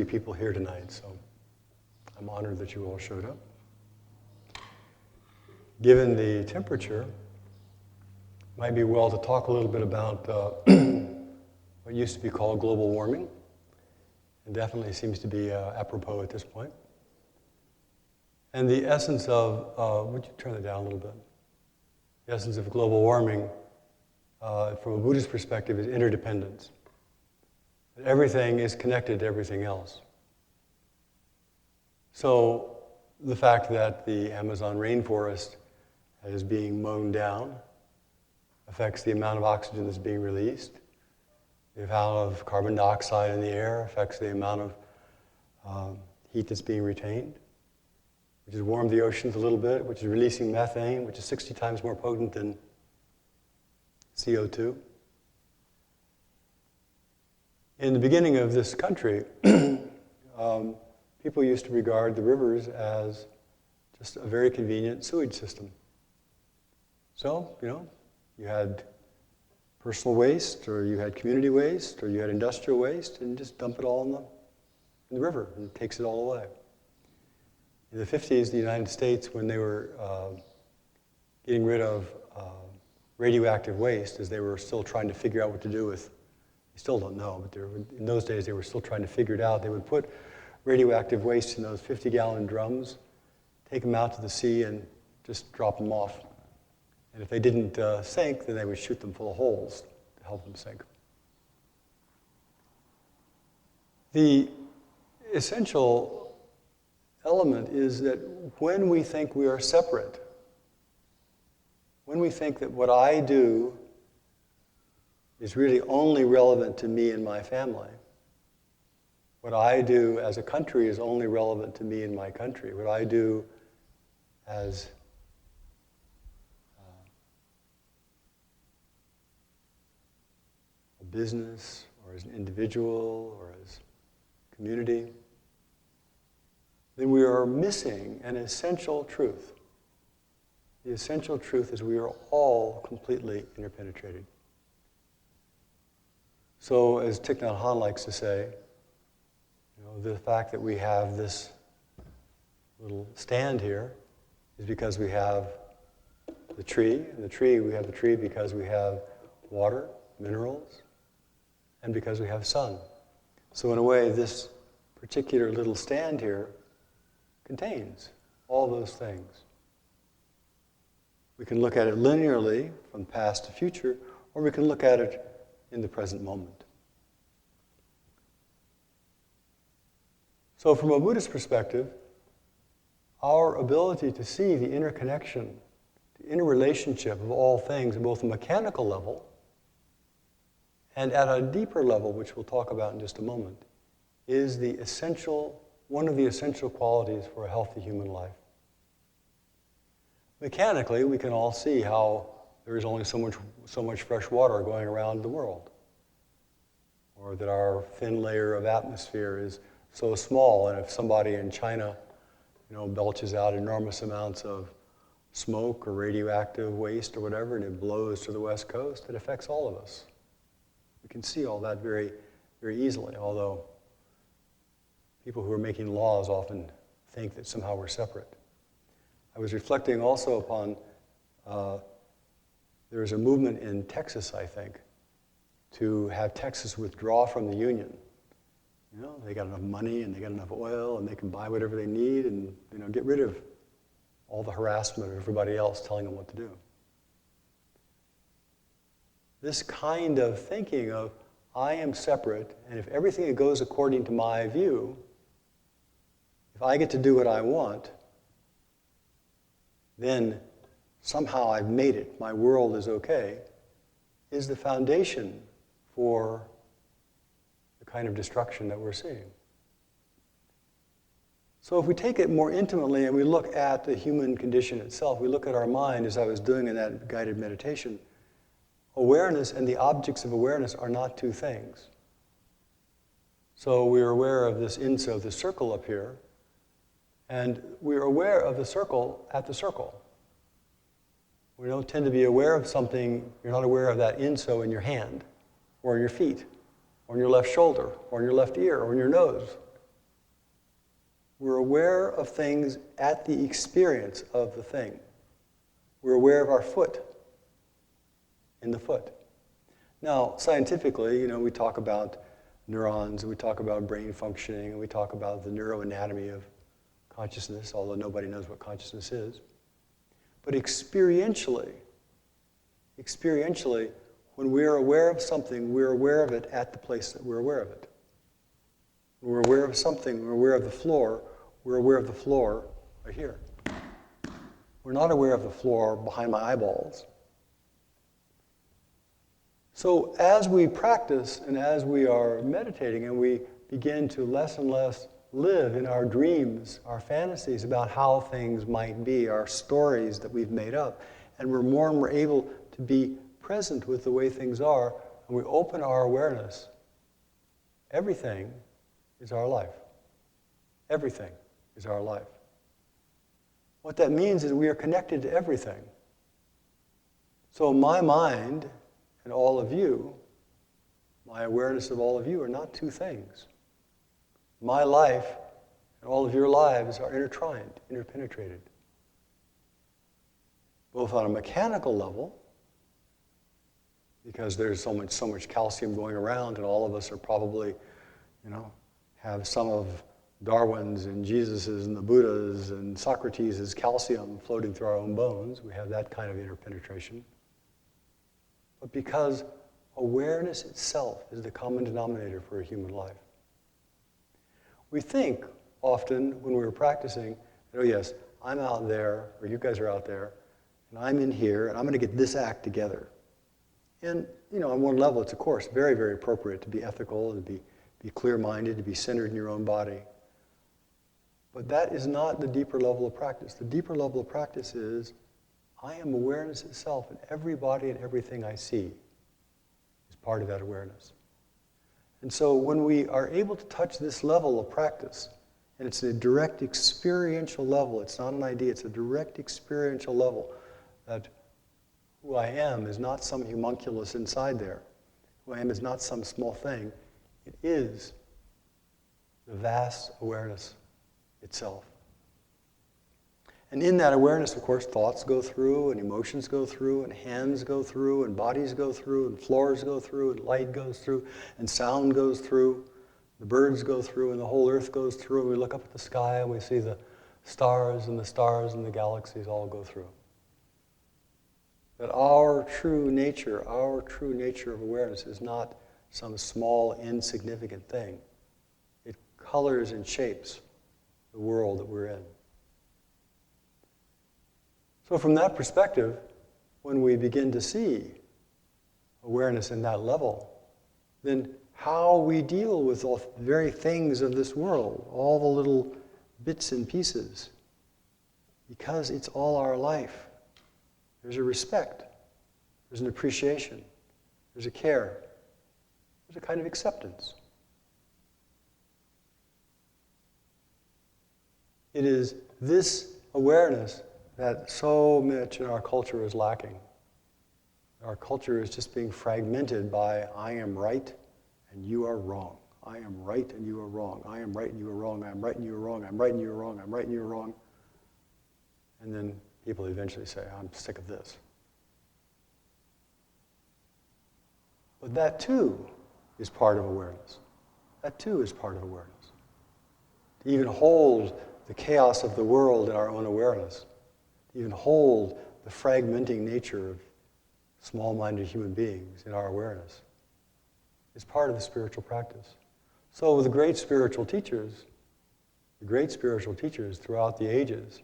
people here tonight, so I'm honored that you all showed up. Given the temperature, it might be well to talk a little bit about what used to be called global warming. It definitely seems to be apropos at this point. And the essence of, would you turn it down a little bit? The essence of global warming, from a Buddhist perspective, is interdependence. That everything is connected to everything else. So the fact that the Amazon rainforest is being mown down affects the amount of oxygen that's being released. The amount of carbon dioxide in the air affects the amount of heat that's being retained, which has warmed the oceans a little bit, which is releasing methane, which is 60 times more potent than CO2. In the beginning of this country, people used to regard the rivers as just a very convenient sewage system. So, you had personal waste, or you had community waste, or you had industrial waste, and just dump it all in the river, and it takes it all away. In the 50s, the United States, when they were getting rid of radioactive waste, as they were still trying to figure out what to do with, they still don't know, but in those days they were still trying to figure it out. They would put radioactive waste in those 50-gallon drums, take them out to the sea, and just drop them off. And if they didn't sink, then they would shoot them full of holes to help them sink. The essential element is that when we think we are separate, when we think that what I do is really only relevant to me and my family, what I do as a country is only relevant to me and my country, what I do as a business, or as an individual, or as a community, then we are missing an essential truth. The essential truth is we are all completely interpenetrated. So, as Thich Nhat Hanh likes to say, the fact that we have this little stand here is because we have the tree, and we have the tree because we have water, minerals, and because we have sun. So in a way, this particular little stand here contains all those things. We can look at it linearly from past to future, or we can look at it in the present moment. So from a Buddhist perspective, our ability to see the interconnection, the interrelationship of all things at both a mechanical level and at a deeper level, which we'll talk about in just a moment, is one of the essential qualities for a healthy human life. Mechanically, we can all see how there is only so much fresh water going around the world, or that our thin layer of atmosphere is so small, and if somebody in China, belches out enormous amounts of smoke or radioactive waste or whatever, and it blows to the West Coast, it affects all of us. We can see all that very, very easily, although people who are making laws often think that somehow we're separate. I was reflecting also upon, there is a movement in Texas, I think, to have Texas withdraw from the Union. They got enough money and they got enough oil and they can buy whatever they need and get rid of all the harassment of everybody else telling them what to do. This kind of thinking of, I am separate, and if everything goes according to my view, if I get to do what I want, then somehow I've made it, my world is okay, is the foundation for the kind of destruction that we're seeing. So if we take it more intimately and we look at the human condition itself, we look at our mind, as I was doing in that guided meditation, awareness and the objects of awareness are not two things. So we're aware of this inso, the circle up here, and we're aware of the circle at the circle. We don't tend to be aware of something, you're not aware of that inso in your hand, or in your feet, or in your left shoulder, or in your left ear, or in your nose. We're aware of things at the experience of the thing. We're aware of our foot in the foot. Now, scientifically, we talk about neurons, and we talk about brain functioning, and we talk about the neuroanatomy of consciousness, although nobody knows what consciousness is. But experientially, when we're aware of something, we're aware of it at the place that we're aware of it. When we're aware of something, we're aware of the floor, we're aware of the floor right here. We're not aware of the floor behind my eyeballs. So as we practice and as we are meditating and we begin to less and less live in our dreams, our fantasies about how things might be, our stories that we've made up, and we're more and more able to be present with the way things are, and we open our awareness, everything is our life. Everything is our life. What that means is we are connected to everything. So my mind and all of you, my awareness of all of you are not two things. My life and all of your lives are intertwined, interpenetrated. Both on a mechanical level, because there's so much calcium going around, and all of us are probably, have some of Darwin's and Jesus's and the Buddha's and Socrates' calcium floating through our own bones. We have that kind of interpenetration. But because awareness itself is the common denominator for a human life. We think often when we're practicing, oh yes, I'm out there, or you guys are out there, and I'm in here, and I'm going to get this act together. And, on one level, it's, of course, very, very appropriate to be ethical and be clear-minded, to be centered in your own body. But that is not the deeper level of practice. The deeper level of practice is, I am awareness itself, and every body and everything I see is part of that awareness. And so when we are able to touch this level of practice, and it's a direct experiential level, it's not an idea, it's a direct experiential level, that who I am is not some homunculus inside there. Who I am is not some small thing. It is the vast awareness itself. And in that awareness, of course, thoughts go through, and emotions go through, and hands go through, and bodies go through, and floors go through, and light goes through, and sound goes through, the birds go through, and the whole earth goes through, and we look up at the sky, and we see the stars and the galaxies all go through. That our true nature of awareness is not some small, insignificant thing. It colors and shapes the world that we're in. So from that perspective, when we begin to see awareness in that level, then how we deal with all the very things of this world, all the little bits and pieces, because it's all our life. There's a respect, there's an appreciation, there's a care, there's a kind of acceptance. It is this awareness that so much in our culture is lacking. Our culture is just being fragmented by, I am right and you are wrong. I am right and you are wrong. I am right and you are wrong. I am right and you are wrong. I'm right and you are wrong. I'm right and you are wrong. And then people eventually say, I'm sick of this. But that too is part of awareness. That too is part of awareness. To even hold the chaos of the world in our own awareness, to even hold the fragmenting nature of small-minded human beings in our awareness, is part of the spiritual practice. So the great spiritual teachers throughout the ages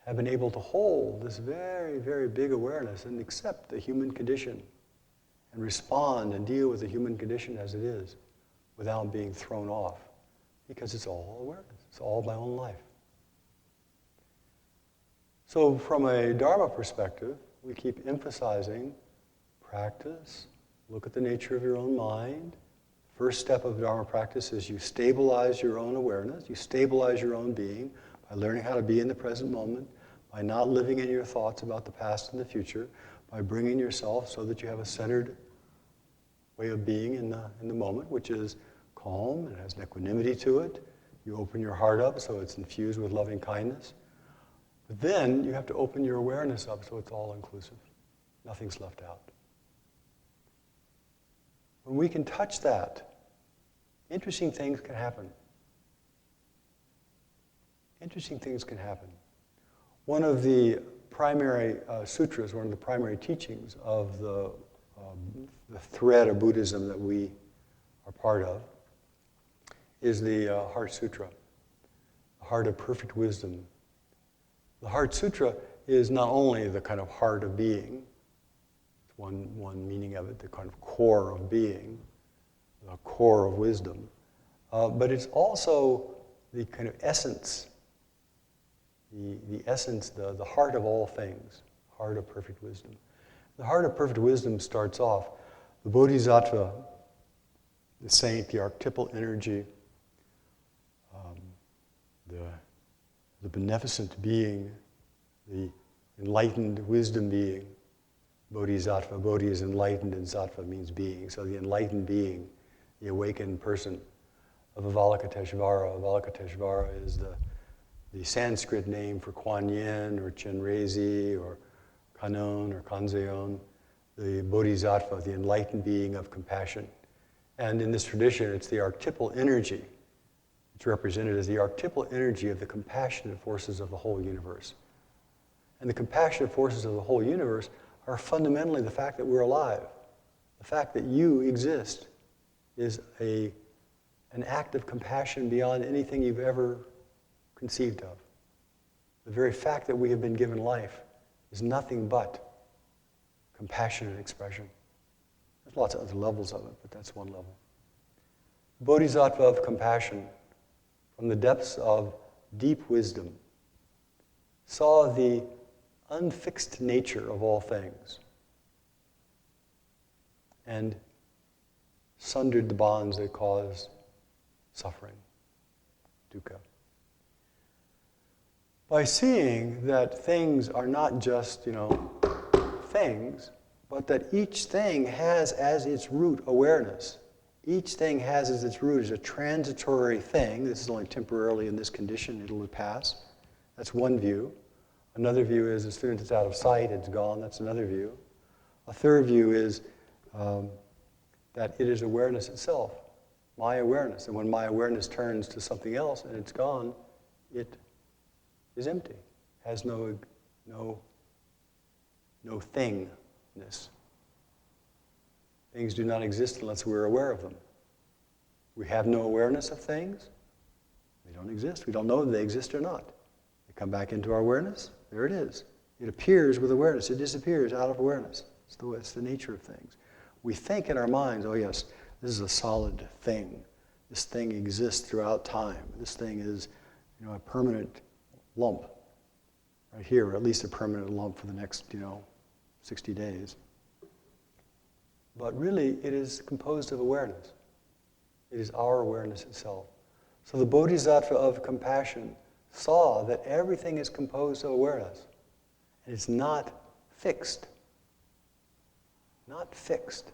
have been able to hold this very, very big awareness and accept the human condition and respond and deal with the human condition as it is without being thrown off, because it's all awareness. It's all my own life. So from a Dharma perspective, we keep emphasizing practice, look at the nature of your own mind. First step of Dharma practice is you stabilize your own awareness, you stabilize your own being by learning how to be in the present moment, by not living in your thoughts about the past and the future, by bringing yourself so that you have a centered way of being in the moment, which is calm, it has an equanimity to it, You open your heart up so it's infused with loving kindness. But then you have to open your awareness up so it's all inclusive. Nothing's left out. When we can touch that, interesting things can happen. Interesting things can happen. One of the primary sutras, one of the primary teachings of the thread of Buddhism that we are part of, is the Heart Sutra, the heart of perfect wisdom. The Heart Sutra is not only the kind of heart of being, one meaning of it, the kind of core of being, the core of wisdom, but it's also the kind of essence, the essence, the heart of all things, heart of perfect wisdom. The heart of perfect wisdom starts off, the Bodhisattva, the saint, the archetypal energy, the beneficent being, the enlightened wisdom being. Bodhisattva, Bodhi is enlightened and Sattva means being. So the enlightened being, the awakened person of Avalokiteshvara. Avalokiteshvara is the Sanskrit name for Kuan Yin or Chenrezi or Kanon or Kanzeon. The Bodhisattva, the enlightened being of compassion. And in this tradition, it's the archetypal energy. It's represented as the archetypal energy of the compassionate forces of the whole universe. And the compassionate forces of the whole universe are fundamentally the fact that we're alive. The fact that you exist is an act of compassion beyond anything you've ever conceived of. The very fact that we have been given life is nothing but compassionate expression. There's lots of other levels of it, but that's one level. Bodhisattva of compassion, from the depths of deep wisdom, saw the unfixed nature of all things and sundered the bonds that cause suffering, dukkha. By seeing that things are not just, things, but that each thing has as its root awareness. Each thing has as its root as a transitory thing. This is only temporarily in this condition, it'll pass. That's one view. Another view is as soon as it's out of sight, it's gone. That's another view. A third view is that it is awareness itself, my awareness. And when my awareness turns to something else and it's gone, it is empty, has no thingness. Things do not exist unless we're aware of them. We have no awareness of things. They don't exist. We don't know if they exist or not. They come back into our awareness. There it is. It appears with awareness. It disappears out of awareness. It's the nature of things. We think in our minds, oh yes, this is a solid thing. This thing exists throughout time. This thing is, a permanent lump right here, or at least a permanent lump for the next, 60 days. But really, it is composed of awareness. It is our awareness itself. So the Bodhisattva of compassion saw that everything is composed of awareness. And it's not fixed. Not fixed.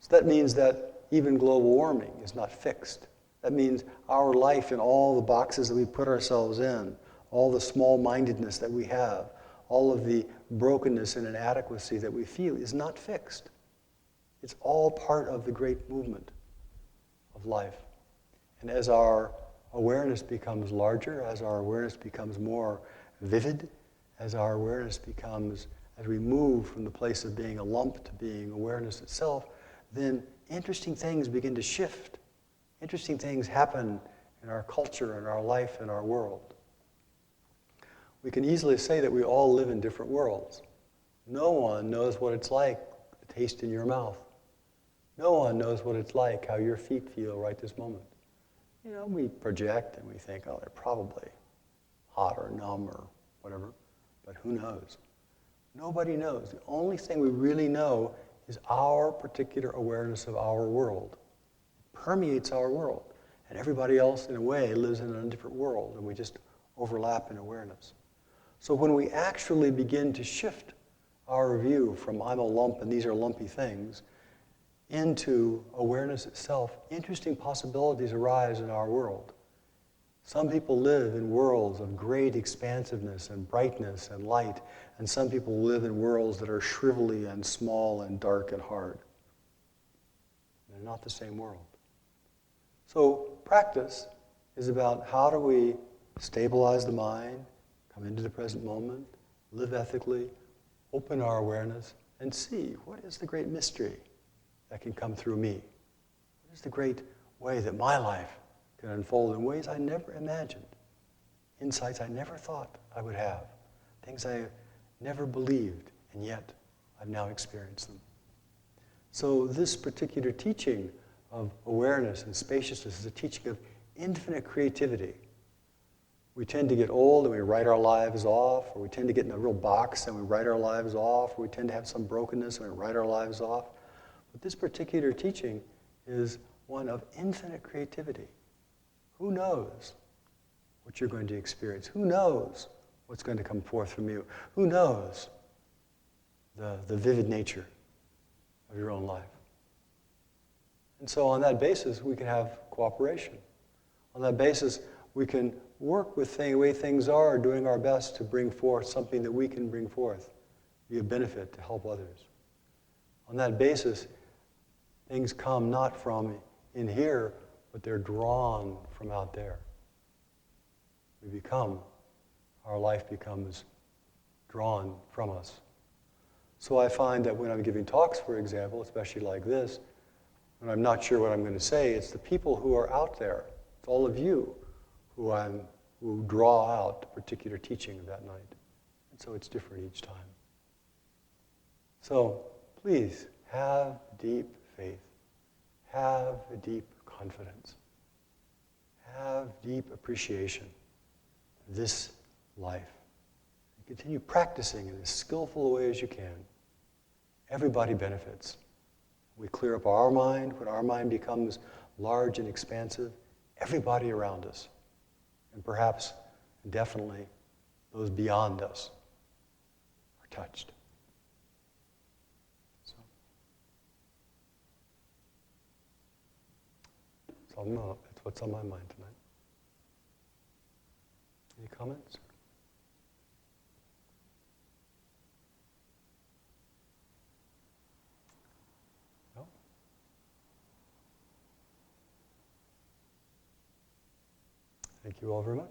So that means that even global warming is not fixed. That means our life in all the boxes that we put ourselves in, all the small-mindedness that we have, all of the brokenness and inadequacy that we feel is not fixed. It's all part of the great movement of life. And as our awareness becomes larger, as our awareness becomes more vivid, as our awareness becomes, as we move from the place of being a lump to being awareness itself, then interesting things begin to shift. Interesting things happen in our culture, in our life, in our world. We can easily say that we all live in different worlds. No one knows what it's like to taste in your mouth. No one knows what it's like, how your feet feel right this moment. We project and we think, oh, they're probably hot or numb or whatever, but who knows? Nobody knows. The only thing we really know is our particular awareness of our world. It permeates our world. And everybody else, in a way, lives in a different world, and we just overlap in awareness. So when we actually begin to shift our view from I'm a lump and these are lumpy things, into awareness itself, interesting possibilities arise in our world. Some people live in worlds of great expansiveness and brightness and light, and some people live in worlds that are shrivelly and small and dark and hard. They're not the same world. So practice is about how do we stabilize the mind, come into the present moment, live ethically, open our awareness, and see what is the great mystery that can come through me. What is the great way that my life can unfold in ways I never imagined, insights I never thought I would have, things I never believed, and yet I've now experienced them. So this particular teaching of awareness and spaciousness is a teaching of infinite creativity. We tend to get old and we write our lives off, or we tend to get in a real box and we write our lives off, or we tend to have some brokenness and we write our lives off. But this particular teaching is one of infinite creativity. Who knows what you're going to experience? Who knows what's going to come forth from you? Who knows the vivid nature of your own life? And so on that basis, we can have cooperation. On that basis, we can work with the way things are, doing our best to bring forth something that we can bring forth, be a benefit to help others. On that basis, things come not from in here, but they're drawn from out there. Our life becomes drawn from us. So I find that when I'm giving talks, for example, especially like this, when I'm not sure what I'm going to say, it's the people who are out there, it's all of you who draw out the particular teaching of that night. And so it's different each time. So please have deep faith. Have a deep confidence. Have deep appreciation of this life. And continue practicing in as skillful a way as you can. Everybody benefits. We clear up our mind. When our mind becomes large and expansive, everybody around us, and perhaps, definitely, those beyond us are touched. So that's what's on my mind tonight. Any comments? No? Thank you all very much.